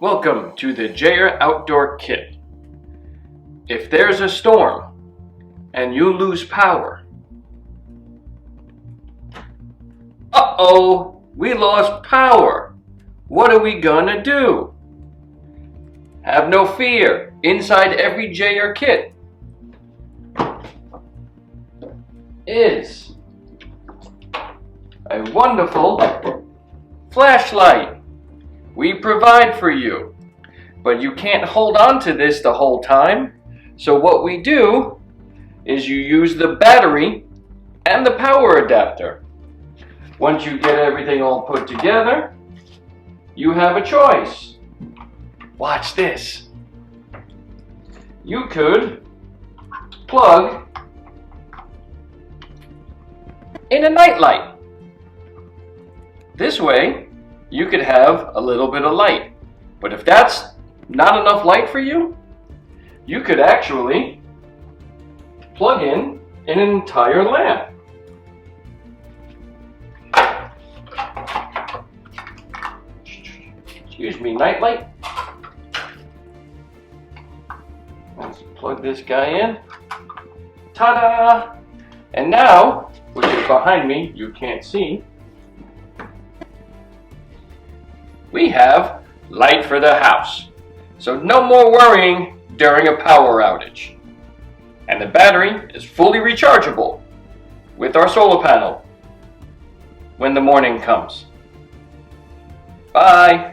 Welcome to the JAER Outdoor Kit. If there's a storm and you lose power, uh-oh, we lost power. What are we gonna do? Have no fear. Inside every JAER kit is a wonderful flashlight. We provide for you, but you can't hold on to this the whole time. So what we do is you use the battery and the power adapter. Once you get everything all put together, you have a choice. Watch this. You could plug in a nightlight. This way, you could have a little bit of light. But if that's not enough light for you, you could actually plug in an entire lamp. Excuse me, nightlight. Let's plug this guy in. Ta-da! And now, which is behind me, you can't see, we have light for the house. So no more worrying during a power outage. And the battery is fully rechargeable with our solar panel when the morning comes. Bye.